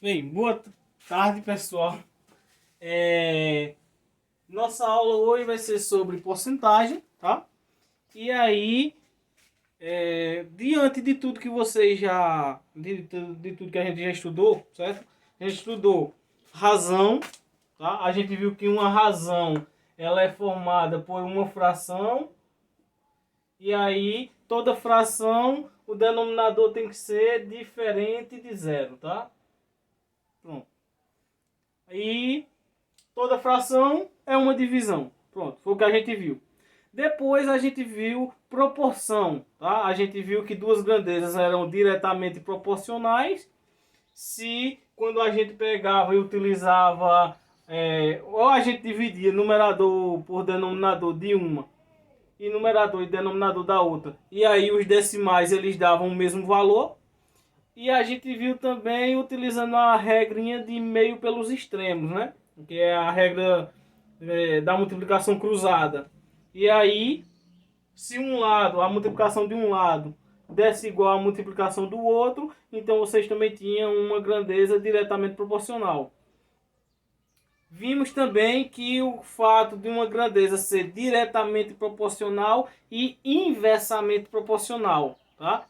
Bem, boa tarde, pessoal. Nossa aula hoje vai ser sobre porcentagem, tá? E aí, diante de tudo que vocês já... De tudo que a gente já estudou, certo? A gente estudou razão, tá? A gente viu que uma razão, ela é formada por uma fração. E aí, toda fração, o denominador tem que ser diferente de zero, tá? Pronto. E toda fração é uma divisão. Pronto, foi o que a gente viu. Depois a gente viu proporção, tá? A gente viu que duas grandezas eram diretamente proporcionais se quando a gente pegava e utilizava, ou a gente dividia numerador por denominador de uma e numerador e denominador da outra, e aí os decimais eles davam o mesmo valor. E a gente viu também utilizando a regrinha de meio pelos extremos, né? Que é a regra da multiplicação cruzada. E aí, se um lado, a multiplicação de um lado desse igual à multiplicação do outro, então vocês também tinham uma grandeza diretamente proporcional. Vimos também que o fato de uma grandeza ser diretamente proporcional e inversamente proporcional, tá?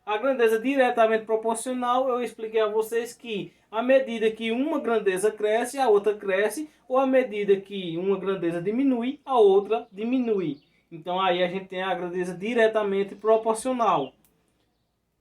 A grandeza diretamente proporcional, eu expliquei a vocês que à medida que uma grandeza cresce, a outra cresce, ou à medida que uma grandeza diminui, a outra diminui. Então aí a gente tem a grandeza diretamente proporcional.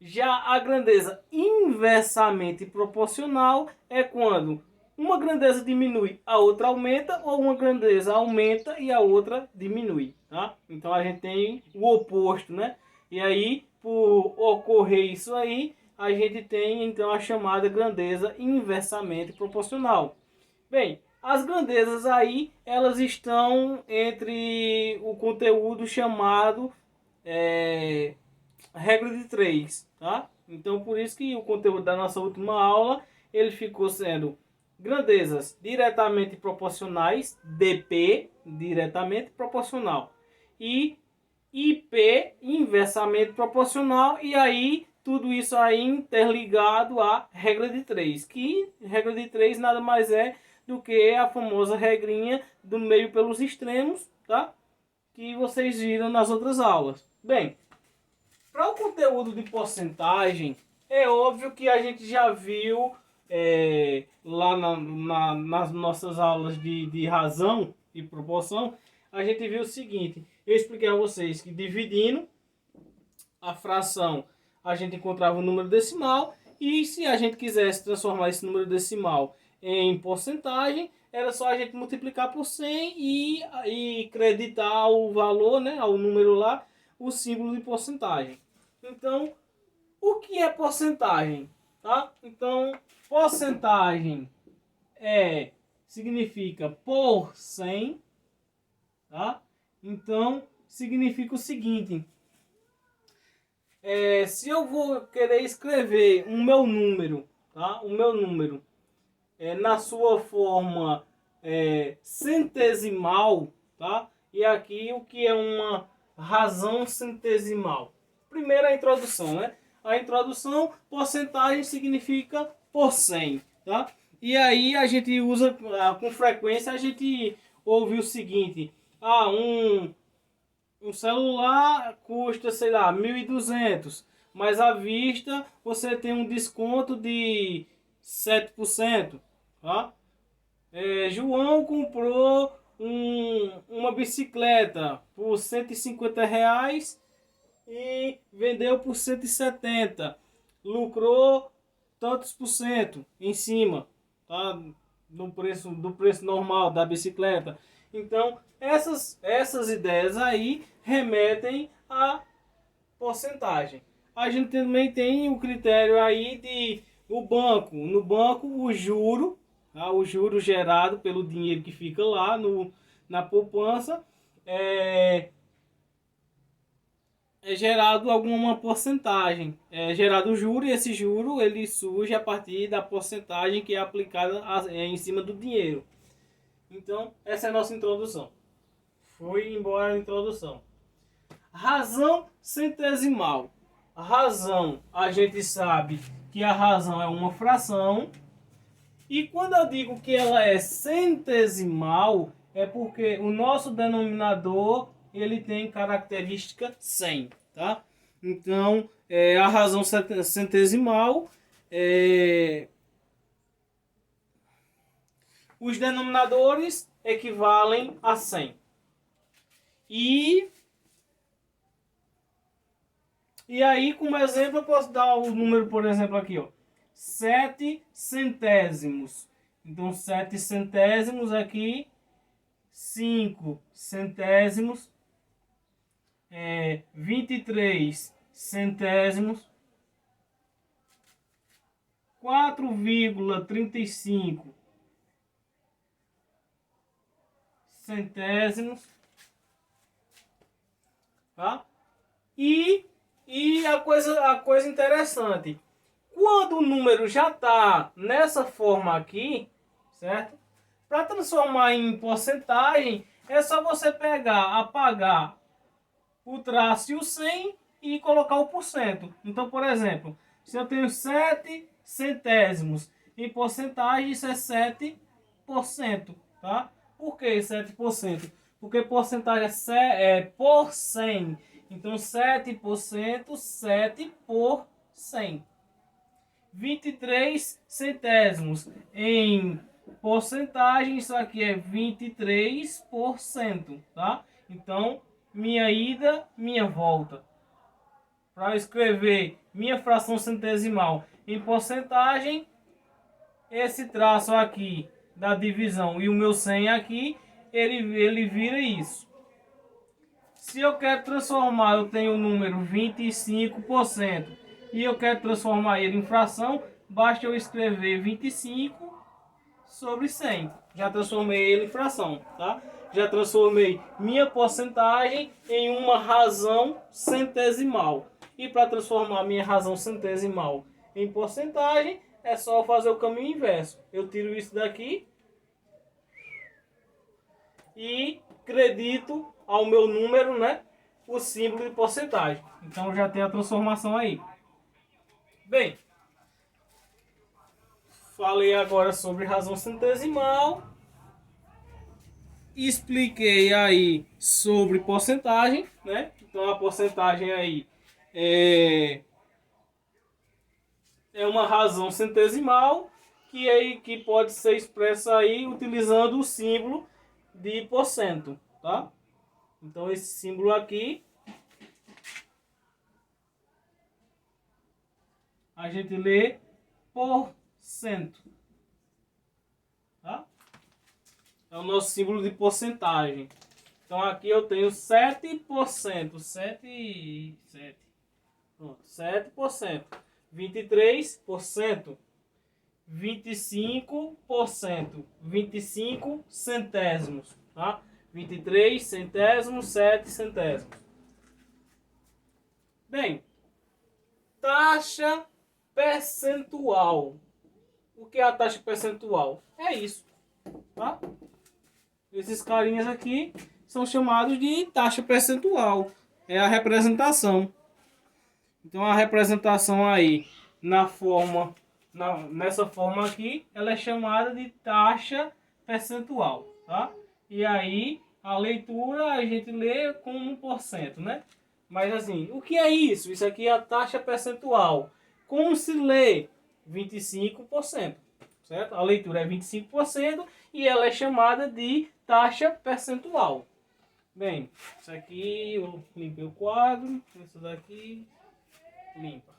Já a grandeza inversamente proporcional é quando uma grandeza diminui, a outra aumenta, ou uma grandeza aumenta e a outra diminui, tá? Então a gente tem o oposto, né? E aí, por ocorrer isso aí, a gente tem então a chamada grandeza inversamente proporcional. Bem, as grandezas aí, elas estão entre o conteúdo chamado regra de 3, tá? Então por isso que o conteúdo da nossa última aula, ele ficou sendo grandezas diretamente proporcionais, DP, diretamente proporcional, e IP, inversamente proporcional, e aí tudo isso aí interligado à regra de 3, que regra de 3 nada mais é do que a famosa regrinha do meio pelos extremos, tá? Que vocês viram nas outras aulas. Bem, para o conteúdo de porcentagem, é óbvio que a gente já viu lá nas nossas aulas de razão e proporção, a gente viu o seguinte: eu expliquei a vocês que dividindo a fração, a gente encontrava o número decimal, e se a gente quisesse transformar esse número decimal em porcentagem, era só a gente multiplicar por 100 e creditar o valor, né, ao número lá, o símbolo de porcentagem. Então, o que é porcentagem? Tá? Então, porcentagem significa por 100, tá? Então, significa o seguinte: se eu vou querer escrever o meu número, tá? O meu número na sua forma centesimal, tá? E aqui o que é uma razão centesimal? Primeiro a introdução, né? A introdução, porcentagem significa por 100, tá? E aí a gente usa, com frequência, a gente ouve o seguinte: um celular custa, sei lá, 1.200, mas à vista você tem um desconto de 7%, tá? João comprou uma bicicleta por R$ 150 e vendeu por 170. Lucrou tantos por cento em cima, tá? Do preço normal da bicicleta. Então, essas ideias aí remetem à porcentagem. A gente também tem o critério aí de o banco. No banco, o juro, tá? O juro gerado pelo dinheiro que fica lá na poupança é gerado alguma porcentagem, é gerado o juro, e esse juro ele surge a partir da porcentagem que é aplicada em cima do dinheiro. Então, essa é a nossa introdução. Foi embora a introdução. Razão centesimal. A razão, a gente sabe que a razão é uma fração, E quando eu digo que ela é centesimal, é porque o nosso denominador ele tem característica 100, tá? Então, a razão centesimal, os denominadores equivalem a 100. E aí, como exemplo, eu posso dar o número, por exemplo, aqui, ó, 7 centésimos. Então, 7 centésimos aqui, 5 centésimos, 23 centésimos, 4,35 centésimos, tá? E a coisa interessante, quando o número já está nessa forma aqui, certo? Para transformar em porcentagem, é só você pegar, apagar o traço e o 100 e colocar o porcento. Então, por exemplo, se eu tenho 7 centésimos em porcentagem, isso é 7%, tá? Por que 7%? Porque porcentagem é por 100. Então, 7%, 7 por 100. 23 centésimos em porcentagem, isso aqui é 23%, tá? Então, minha ida, minha volta. Para escrever minha fração centesimal em porcentagem, esse traço aqui da divisão e o meu 100 aqui, ele vira isso. Se eu quero transformar, eu tenho o número 25% e eu quero transformar ele em fração, basta eu escrever 25 sobre 100. Já transformei ele em fração, tá? Já transformei minha porcentagem em uma razão centesimal. E para transformar minha razão centesimal em porcentagem, é só fazer o caminho inverso. Eu tiro isso daqui e acredito ao meu número, né, o símbolo de porcentagem. Então já tem a transformação aí. Bem, falei agora sobre razão centesimal. Expliquei aí sobre porcentagem, né? Então a porcentagem aí é uma razão centesimal que pode ser expressa aí utilizando o símbolo de porcento, tá? Então esse símbolo aqui a gente lê porcento, tá? É o nosso símbolo de porcentagem. Então aqui eu tenho 7%, 7, pronto, 7%, 23%, 25%, 25 centésimos, tá? 23 centésimos, 7 centésimos. Bem, taxa percentual. O que é a taxa percentual? É isso, tá? Esses carinhas aqui são chamados de taxa percentual. É a representação. Então a representação aí nessa forma aqui, ela é chamada de taxa percentual, tá? E aí a leitura a gente lê como 1%, né? Mas assim, o que é isso? Isso aqui é a taxa percentual. Como se lê? 25%, certo? A leitura é 25% e ela é chamada de taxa percentual. Bem, isso aqui eu limpei o quadro, isso daqui limpa.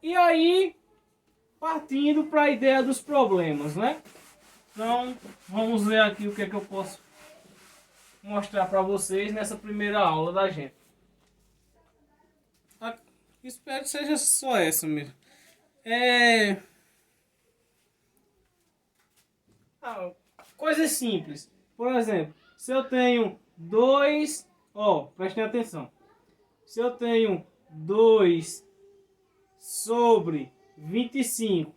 E aí, partindo para a ideia dos problemas, né? Então, vamos ver aqui o que é que eu posso mostrar para vocês nessa primeira aula da gente. Espero que seja só essa mesmo. Coisas simples. Por exemplo, se eu tenho 2, prestem atenção. Se eu tenho 2 sobre 25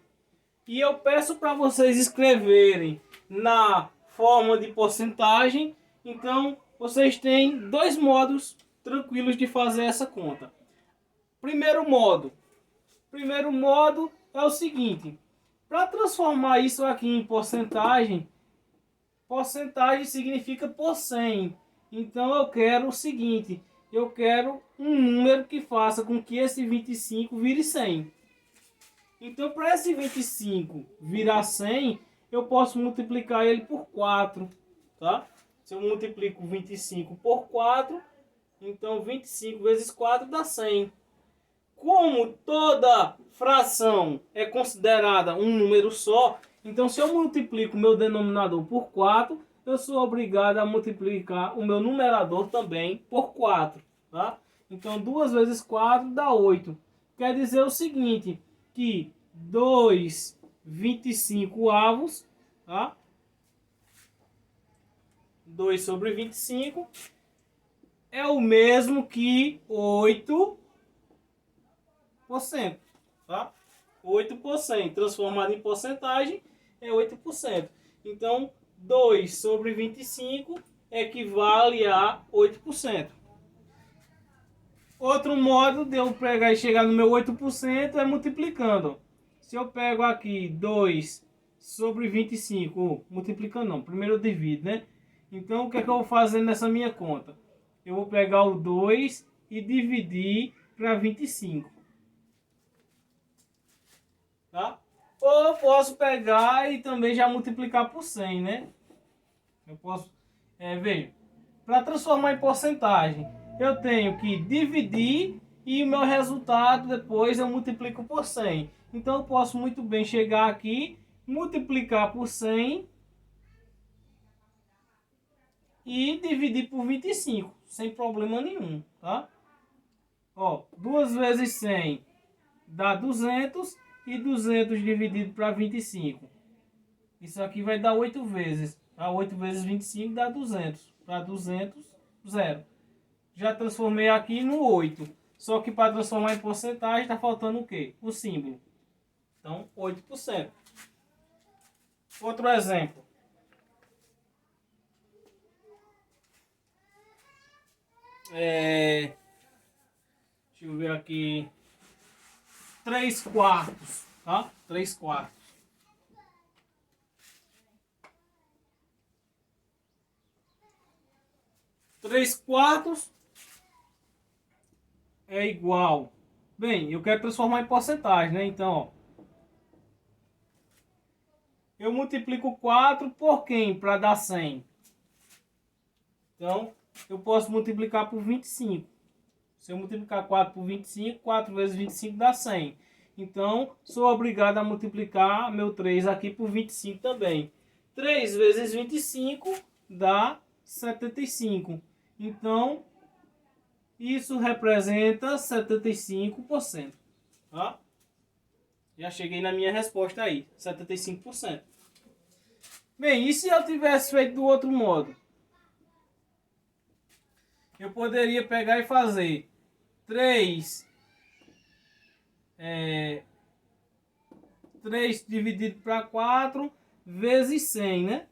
e eu peço para vocês escreverem na forma de porcentagem, então vocês têm dois modos tranquilos de fazer essa conta. Primeiro modo é o seguinte: Para transformar isso aqui em porcentagem, porcentagem significa por 100. Então eu quero o seguinte, eu quero um número que faça com que esse 25 vire 100. Então para esse 25 virar 100, eu posso multiplicar ele por 4, tá? Se eu multiplico 25 por 4, então 25 vezes 4 dá 100. Como toda fração é considerada um número só, então se eu multiplico o meu denominador por 4, eu sou obrigado a multiplicar o meu numerador também por 4. Tá? Então 2 vezes 4 dá 8. Quer dizer o seguinte, que 2,25 avos, tá? 2 sobre 25 é o mesmo que 8%, tá? 8%, transformado em porcentagem, é 8%. Então, 2 sobre 25 equivale a 8%. Outro modo de eu pegar e chegar no meu 8% é multiplicando. Se eu pego aqui 2 sobre 25, multiplicando não, primeiro eu divido, né? Então, o que é que eu vou fazer nessa minha conta? Eu vou pegar o 2 e dividir para 25. Tá? Ou eu posso pegar e também já multiplicar por 100, né? Eu posso, veja, para transformar em porcentagem, eu tenho que dividir e o meu resultado depois eu multiplico por 100. Então eu posso muito bem chegar aqui, multiplicar por 100 e dividir por 25, sem problema nenhum, tá? Ó, 2 vezes 100 dá 200 e 200 dividido para 25. Isso aqui vai dar 8 vezes. Tá? 8 vezes 25 dá 200. Para 200, 0. Já transformei aqui no 8. Só que para transformar em porcentagem está faltando o quê? O símbolo. Então, 8%. Outro exemplo. Deixa eu ver aqui. 3 quartos. Tá? 3 quartos. 3 quartos é igual. Bem, eu quero transformar em porcentagem, né? Então, ó, eu multiplico 4 por quem para dar 100? Então, eu posso multiplicar por 25. Se eu multiplicar 4 por 25, 4 vezes 25 dá 100. Então, sou obrigado a multiplicar meu 3 aqui por 25 também. 3 vezes 25 dá 75. Então, isso representa 75%. Tá? Já cheguei na minha resposta aí, 75%. Bem, e se eu tivesse feito do outro modo? Eu poderia pegar e fazer 3 dividido para 4 vezes 100, né?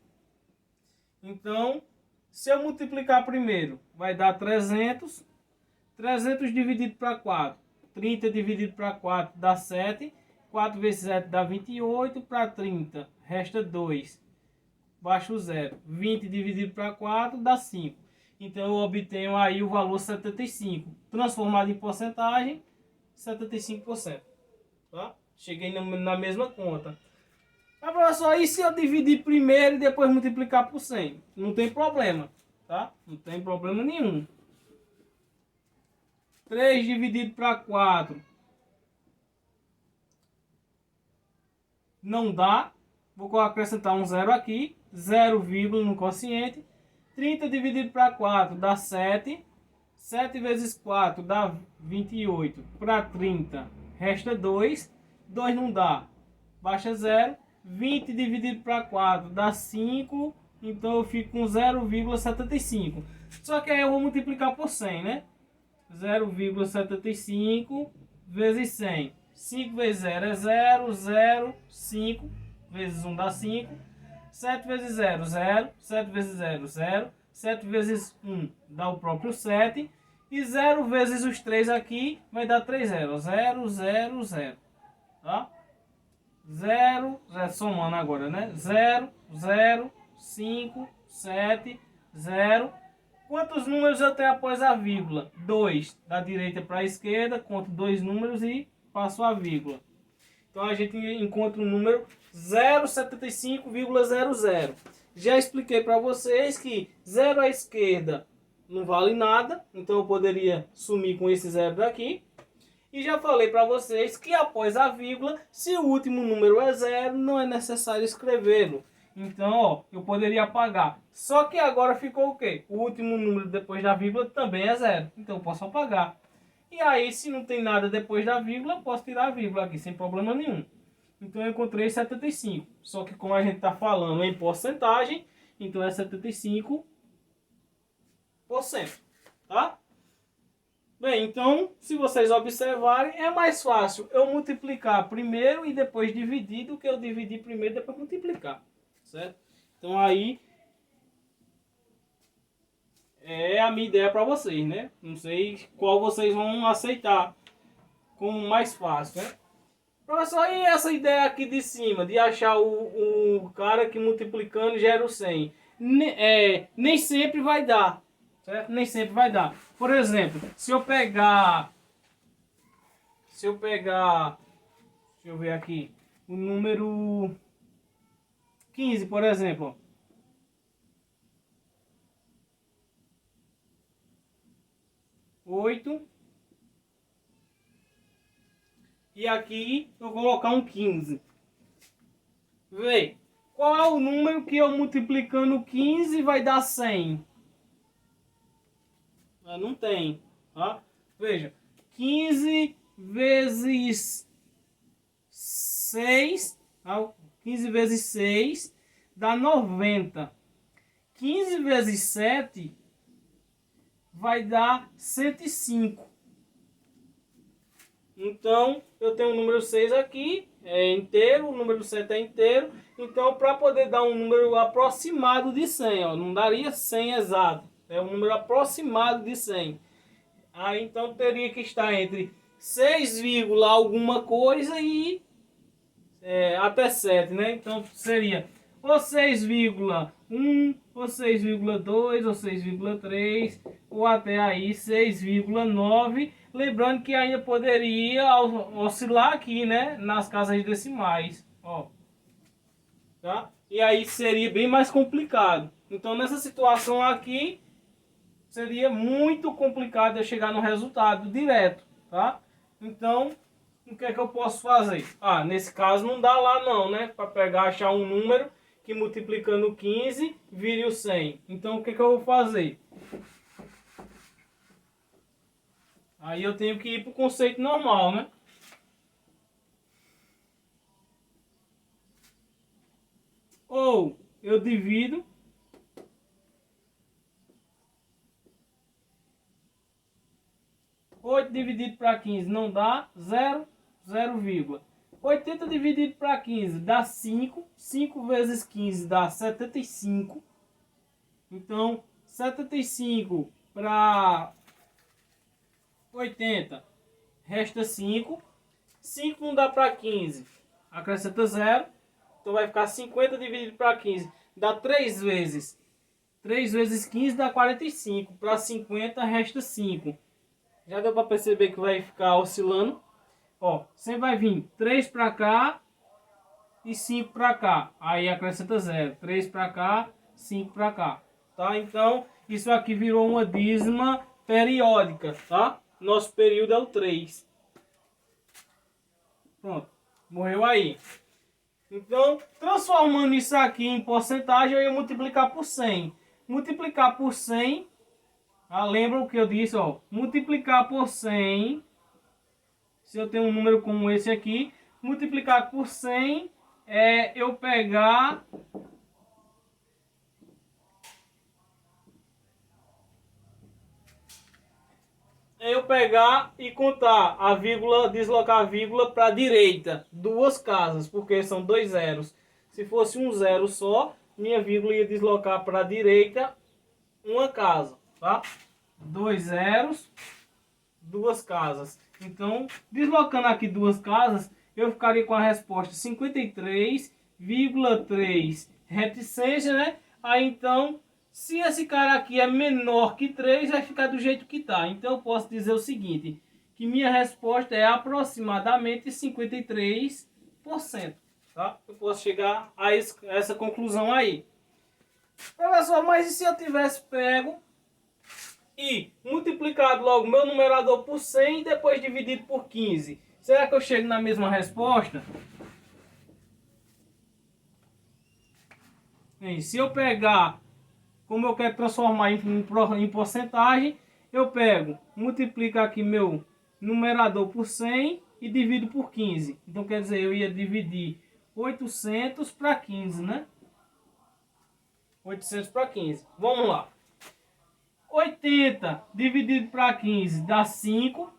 Então, se eu multiplicar primeiro, vai dar 300. 300 dividido para 4. 30 dividido para 4 dá 7. 4 vezes 7 dá 28. Para 30, resta 2. Baixa o 0. 20 dividido para 4 dá 5. Então eu obtenho aí o valor 75. Transformado em porcentagem, 75%. Tá? Cheguei na mesma conta. Mas professor, e se eu dividir primeiro e depois multiplicar por 100? Não tem problema. Tá? Não tem problema nenhum. 3 dividido para 4 não dá. Vou acrescentar um 0 aqui. 0, no quociente. 30 dividido para 4 dá 7. 7 vezes 4 dá 28. Para 30 resta 2. 2 não dá. Baixa 0. 20 dividido para 4 dá 5. Então eu fico com 0,75. Só que aí eu vou multiplicar por 100, né? 0,75 vezes 100. 5 vezes 0 é 0, 0, 5 vezes 1 dá 5. 7 vezes 0, 0. 7 vezes 0, 0. 7 vezes 1 dá o próprio 7. E 0 vezes os 3 aqui vai dar 3 zeros. 0, 0, 0. Tá? 0, somando agora, né? 0, 0, 5, 7, 0. Quantos números eu tenho após a vírgula? 2. Da direita para a esquerda, conto 2 números e passo a vírgula. Então a gente encontra o número 0,75,00. Já expliquei para vocês que 0 à esquerda não vale nada, então eu poderia sumir com esse 0 daqui. E já falei para vocês que após a vírgula, se o último número é 0, não é necessário escrevê-lo. Então, ó, eu poderia apagar. Só que agora ficou o quê? O último número depois da vírgula também é 0. Então eu posso apagar. E aí, se não tem nada depois da vírgula, eu posso tirar a vírgula aqui sem problema nenhum. Então eu encontrei 75. Só que como a gente está falando em porcentagem, então é 75%. Tá? Bem, então, se vocês observarem, é mais fácil eu multiplicar primeiro e depois dividir do que eu dividir primeiro e depois multiplicar. Certo? Então aí é a minha ideia para vocês, né? Não sei qual vocês vão aceitar como mais fácil, né? Professor, e essa ideia aqui de cima, de achar o cara que multiplicando gera o 100? Nem sempre vai dar, certo? Nem sempre vai dar. Por exemplo, se eu pegar, deixa eu ver aqui, o número 15, por exemplo. Oito. E aqui eu vou colocar um 15. Vê, qual é o número que eu multiplicando 15 vai dar 100? Não tem. Tá? Veja, 15 vezes 6, 15 vezes 6 dá 90. 15 vezes 7 vai dar 105. Então, eu tenho o número 6 aqui, é inteiro, o número 7 é inteiro. Então, para poder dar um número aproximado de 100, ó, não daria 100 exato, é um número aproximado de 100. Aí, então, teria que estar entre 6, alguma coisa e até 7, né? Então, seria ou 6,1, ou 6,2, ou 6,3, ou até aí 6,9. Lembrando que ainda poderia oscilar aqui, né? Nas casas decimais, ó. Tá? E aí seria bem mais complicado. Então, nessa situação aqui, seria muito complicado eu chegar no resultado direto, tá? Então, o que é que eu posso fazer? Nesse caso não dá lá não, né? Para pegar, achar um número que multiplicando 15 vire o 100. Então, o que é que eu vou fazer? Aí eu tenho que ir para o conceito normal, né? Ou eu divido 8 dividido para 15 não dá 0, 0, 80 dividido para 15 dá 5. 5 vezes 15 dá 75. Então, 75 para 80 resta 5. 5 não dá para 15, acrescenta 0. Então vai ficar 50 dividido para 15. Dá 3 vezes. 3 vezes 15 dá 45. Para 50 resta 5. Já deu para perceber que vai ficar oscilando. Ó, sempre vai vir 3 para cá e 5 para cá. Aí acrescenta 0. 3 para cá, 5 para cá. Tá? Então, isso aqui virou uma dízima periódica, tá? Nosso período é o 3. Pronto. Morreu aí. Então, transformando isso aqui em porcentagem, eu ia multiplicar por 100. Multiplicar por 100... lembra o que eu disse, ó, multiplicar por 100, se eu tenho um número como esse aqui, multiplicar por 100 é eu pegar e contar a vírgula, deslocar a vírgula para a direita, duas casas, porque são 2 zeros. Se fosse um zero só, minha vírgula ia deslocar para a direita uma casa, tá? 2 zeros, duas casas. Então, deslocando aqui duas casas, eu ficaria com a resposta 53 3,3 reticência, né? Aí então, se esse cara aqui é menor que 3, vai ficar do jeito que tá. Então eu posso dizer o seguinte, que minha resposta é aproximadamente 53%, tá? Eu posso chegar a essa conclusão aí. Professor, mas e se eu tivesse pego e multiplicado logo meu numerador por 100 e depois dividido por 15? Será que eu chego na mesma resposta? Bem, se eu pegar, como eu quero transformar em porcentagem, eu pego, multiplico aqui meu numerador por 100 e divido por 15. Então quer dizer, eu ia dividir 800 para 15, né? 800 para 15. Vamos lá. 80 dividido para 15 dá 5.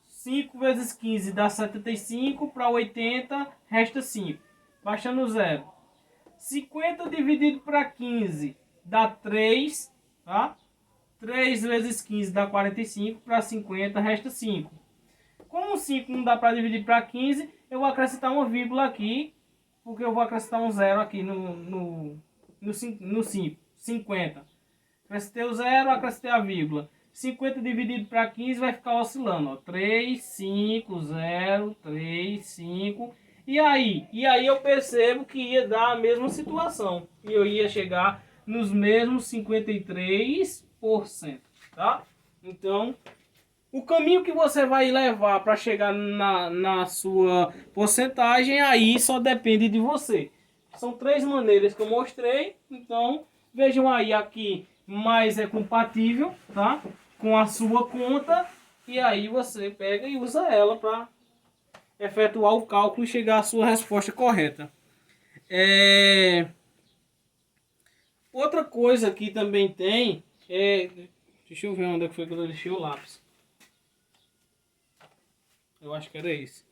5 vezes 15 dá 75. Para 80 resta 5. Baixando o zero. 50 dividido para 15 dá 3. Tá? 3 vezes 15 dá 45. Para 50 resta 5. Como 5 não dá para dividir para 15, eu vou acrescentar uma vírgula aqui. Porque eu vou acrescentar um zero aqui no 5. 50. Acrescentei o zero, acrescentei a vírgula. 50 dividido para 15 vai ficar oscilando. Ó. 3, 5, 0, 3, 5. E aí eu percebo que ia dar a mesma situação. E eu ia chegar nos mesmos 53%. Tá? Então, o caminho que você vai levar para chegar na sua porcentagem, aí só depende de você. São 3 maneiras que eu mostrei. Então, vejam aí aqui, mais é compatível, tá? Com a sua conta. E aí você pega e usa ela para efetuar o cálculo e chegar à sua resposta correta. Outra coisa que também tem é... Deixa eu ver onde foi que eu deixei o lápis. Eu acho que era esse.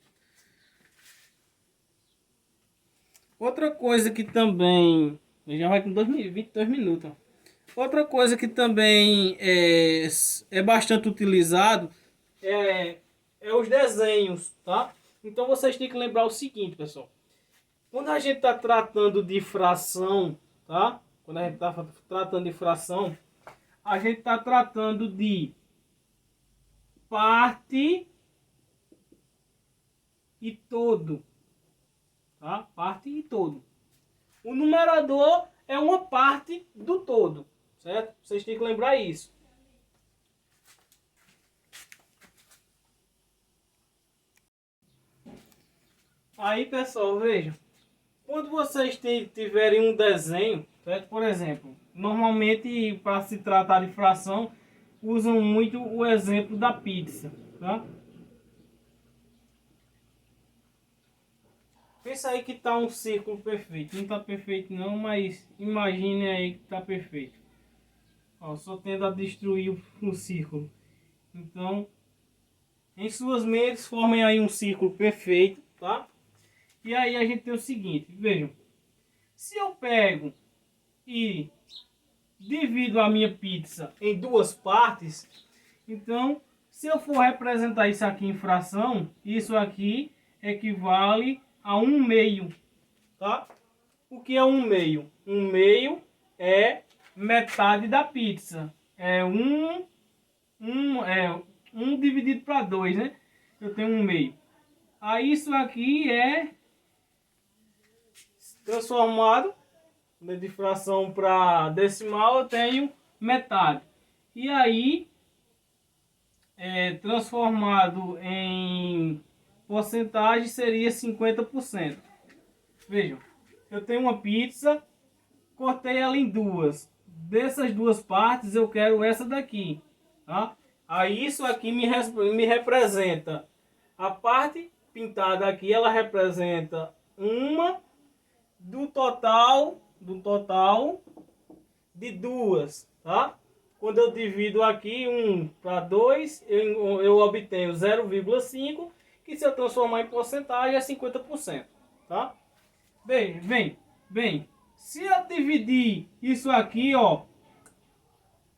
Outra coisa que também... Já vai com 22 minutos. Outra coisa que também é bastante utilizado é os desenhos, tá? Então vocês têm que lembrar o seguinte, pessoal. Quando a gente está tratando de fração, tá? Quando a gente está tratando de fração, a gente está tratando de parte e todo, tá? Parte e todo. O numerador é uma parte do todo, certo? Vocês têm que lembrar isso. Aí, pessoal, vejam. Quando vocês tiverem um desenho, certo? Por exemplo, normalmente para se tratar de fração, usam muito o exemplo da pizza, tá? Pensa aí que está um círculo perfeito. Não está perfeito não, mas imagine aí que está perfeito. Ó, só tendo a destruir o círculo. Então, em suas mentes, formem aí um círculo perfeito, tá? E aí a gente tem o seguinte, vejam. Se eu pego e divido a minha pizza em 2 partes, então, se eu for representar isso aqui em fração, isso aqui equivale a 1/2, tá? O que é 1/2? 1/2 é metade da pizza. É 1 dividido para 2, né? Eu tenho 1/2. Aí isso aqui é transformado de fração para decimal, eu tenho metade. E aí, transformado em porcentagem, seria 50%. Vejam, eu tenho uma pizza, cortei ela em 2. Dessas 2 partes, eu quero essa daqui. Tá? Aí isso aqui me representa. A parte pintada aqui, ela representa uma do total de 2, tá? Quando eu divido aqui 1 para 2, eu obtenho 0,5, que se eu transformar em porcentagem é 50%, tá? Bem, se eu dividir isso aqui, ó,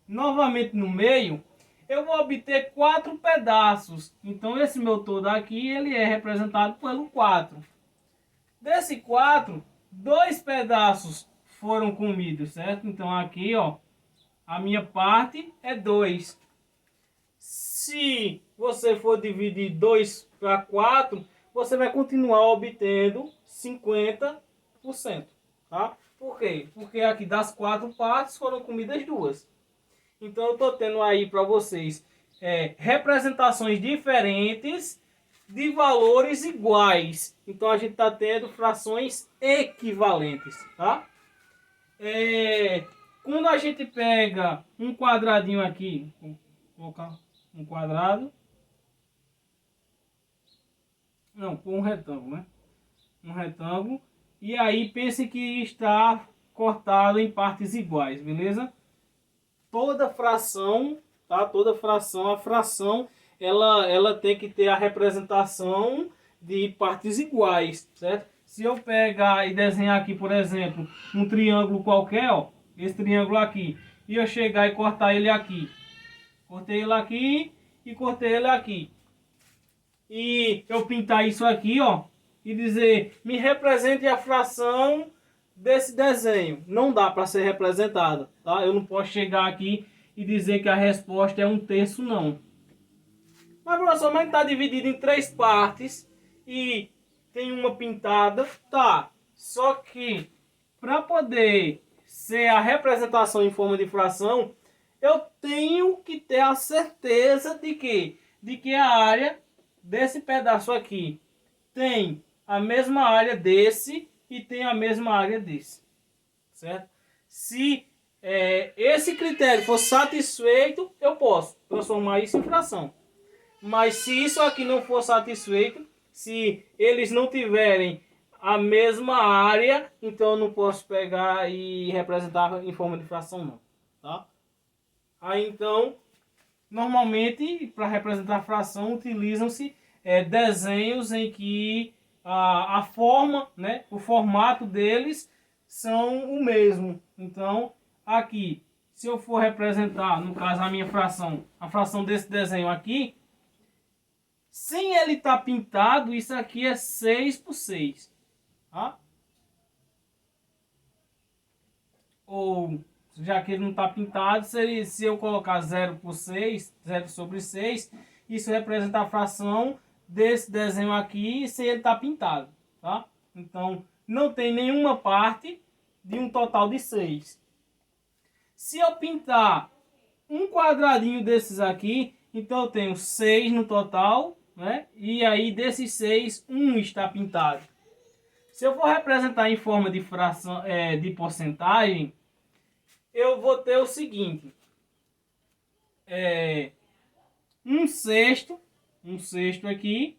novamente no meio, eu vou obter 4 pedaços. Então esse meu todo aqui, ele é representado pelo 4. Desse 4, 2 pedaços foram comidos, certo? Então aqui, ó, a minha parte é 2. Se você for dividir 2 para 4, você vai continuar obtendo 50%, tá? Por quê? Porque aqui das 4 partes foram comidas 2. Então eu estou tendo aí para vocês representações diferentes de valores iguais. Então a gente está tendo frações equivalentes, tá? Quando a gente pega um quadradinho aqui, vou colocar um quadrado, não, por um retângulo, né? Um retângulo, e aí pense que está cortado em partes iguais, beleza? Toda fração, tá? Toda fração, a fração, ela tem que ter a representação de partes iguais, certo? Se eu pegar e desenhar aqui, por exemplo, um triângulo qualquer, ó, esse triângulo aqui, e eu chegar e cortar ele aqui, cortei ele aqui e cortei ele aqui, e eu pintar isso aqui, ó, e dizer, me represente a fração desse desenho, não dá para ser representada, tá? Eu não posso chegar aqui e dizer que a resposta é 1/3, não. Mas, professor, mas está dividido em 3 partes e tem uma pintada, tá? Só que para poder ser a representação em forma de fração, eu tenho que ter a certeza de que a área desse pedaço aqui tem a mesma área desse e tem a mesma área desse, certo? Se esse critério for satisfeito, eu posso transformar isso em fração. Mas se isso aqui não for satisfeito, se eles não tiverem a mesma área, então eu não posso pegar e representar em forma de fração, não, tá? Aí então, normalmente, para representar fração, utilizam-se desenhos em que a forma, né, o formato deles são o mesmo. Então, aqui, se eu for representar, no caso, a minha fração, a fração desse desenho aqui, sem ele estar pintado, isso aqui é 6 por 6. Tá? Ou, já que ele não está pintado, se eu colocar 0 por 6, 0 sobre 6, isso representa a fração desse desenho aqui sem ele estar pintado. Tá? Então, não tem nenhuma parte de um total de 6. Se eu pintar um quadradinho desses aqui, então eu tenho 6 no total, né? E aí desses 6, 1 está pintado. Se eu for representar em forma de fração, de porcentagem, eu vou ter o seguinte: 1/6 aqui.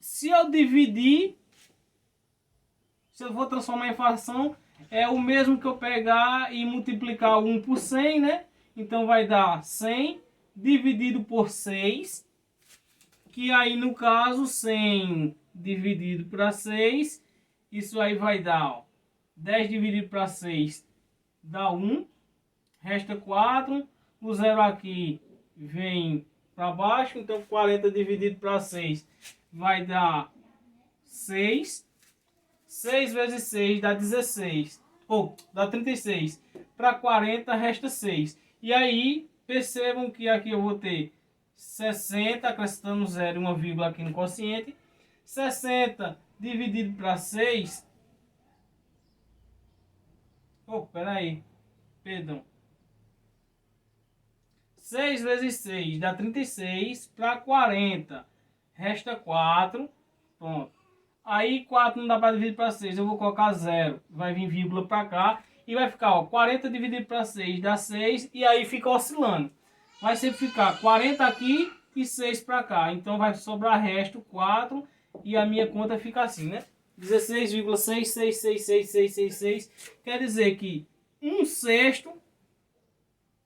Se eu dividir, se eu vou transformar em fração, é o mesmo que eu pegar e multiplicar 1 por 100, né? Então vai dar 100 dividido por 6, que aí no caso 100 dividido para 6, isso aí vai dar, ó, 10 dividido para 6 dá 1, resta 4, o 0 aqui vem para baixo, então 40 dividido para 6 vai dar 6. 6 vezes 6 dá 16, ou dá 36. Para 40 resta 6. E aí, percebam que aqui eu vou ter 60, acrescentando 0 e uma vírgula aqui no quociente. 60 dividido para 6. Oh, peraí. Perdão. 6 vezes 6 dá 36. Para 40 resta 4. Pronto. Aí 4 não dá para dividir para 6, eu vou colocar 0, vai vir vírgula para cá e vai ficar, ó, 40 dividido para 6 dá 6 e aí fica oscilando. Vai sempre ficar 40 aqui e 6 para cá, então vai sobrar resto 4 e a minha conta fica assim, né? 16,666666, quer dizer que 1/6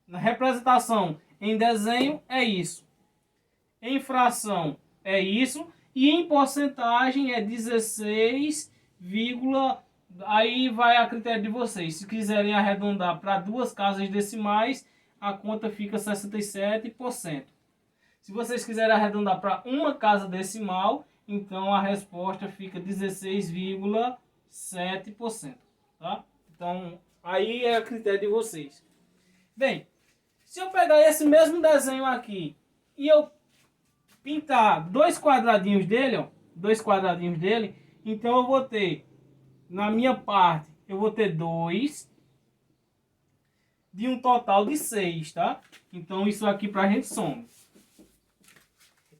na representação em desenho é isso, em fração é isso. E em porcentagem é 16, aí vai a critério de vocês. Se quiserem arredondar para 2 casas decimais, a conta fica 67%. Se vocês quiserem arredondar para uma casa decimal, então a resposta fica 16,1%. 7%, tá? Então, aí é a critério de vocês. Bem, se eu pegar esse mesmo desenho aqui e eu pintar dois quadradinhos dele, ó, dois quadradinhos dele, então eu vou ter, na minha parte, eu vou ter 2 de um total de 6, tá? Então isso aqui pra gente soma.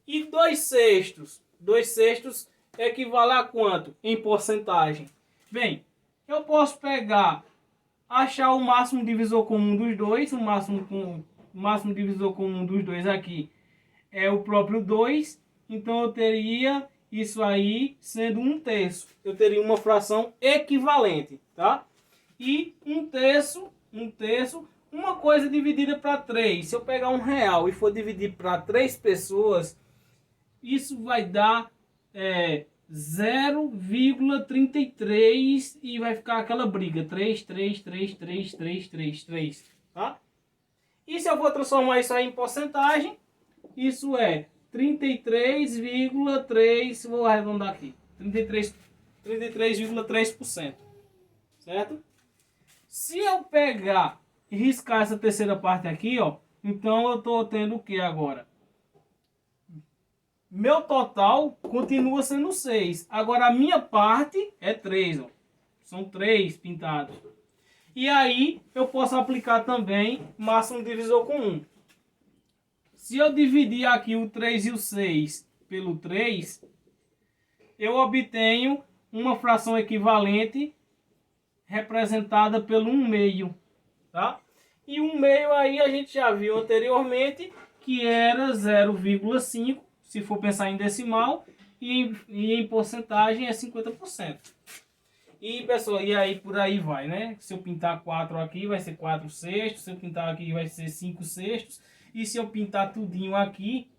E 2/6, 2/6 equivale a quanto em porcentagem? Bem, eu posso pegar, achar o máximo divisor comum dos dois, o máximo divisor comum dos dois aqui é o próprio 2, então eu teria isso aí sendo 1/3. Eu teria uma fração equivalente, tá? E 1/3, uma coisa dividida para 3. Se eu pegar R$ 1 e for dividir para 3 pessoas, isso vai dar 0,33 e vai ficar aquela briga, 3, 3, 3, 3, 3, 3, 3, tá? E se eu for transformar isso aí em porcentagem, isso é 33,3, vou arredondar aqui, 33,3%, certo? Se eu pegar e riscar essa terceira parte aqui, ó, então eu estou tendo o que agora? Meu total continua sendo 6. Agora a minha parte é 3, ó. São 3 pintados. E aí eu posso aplicar também máximo divisor com 1. Se eu dividir aqui o 3 e o 6 pelo 3, eu obtenho uma fração equivalente representada pelo 1/2, tá? E 1/2 aí a gente já viu anteriormente que era 0,5, se for pensar em decimal, e em porcentagem é 50%. E pessoal, e aí por aí vai, né? Se eu pintar 4 aqui vai ser 4/6, se eu pintar aqui vai ser 5/6, e se eu pintar tudinho aqui,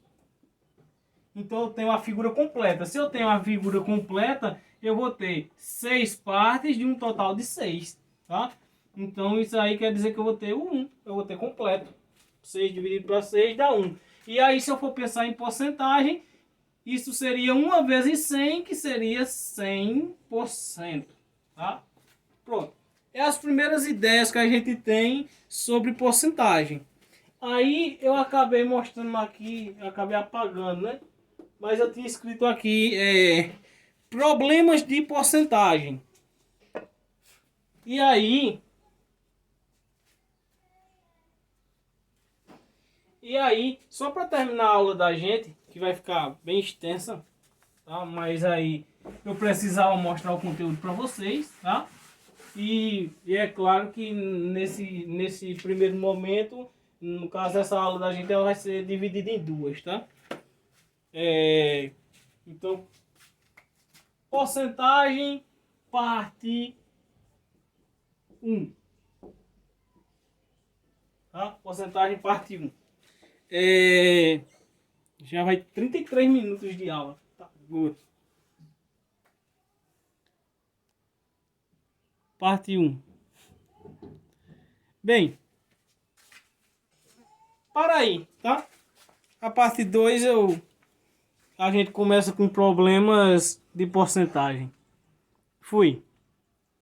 então eu tenho a figura completa. Se eu tenho a figura completa, eu vou ter 6 partes de um total de 6, tá? Então isso aí quer dizer que eu vou ter o 1, eu vou ter completo. 6 dividido para 6 dá 1. E aí se eu for pensar em porcentagem, isso seria 1 vezes 100, que seria 100%, tá? Pronto. É as primeiras ideias que a gente tem sobre porcentagem. Aí eu acabei mostrando aqui, acabei apagando, né? Mas eu tinha escrito aqui problemas de porcentagem. E aí, só para terminar a aula da gente, que vai ficar bem extensa, tá? Mas aí eu precisava mostrar o conteúdo para vocês, tá? E é claro que nesse primeiro momento, no caso dessa aula da gente, ela vai ser dividida em duas, tá? Então, porcentagem, parte 1. Tá? Porcentagem, parte 1. Já vai 33 minutos de aula. Tá, good. Parte 1. Bem, para aí, tá? A parte 2 a gente começa com problemas de porcentagem. Fui.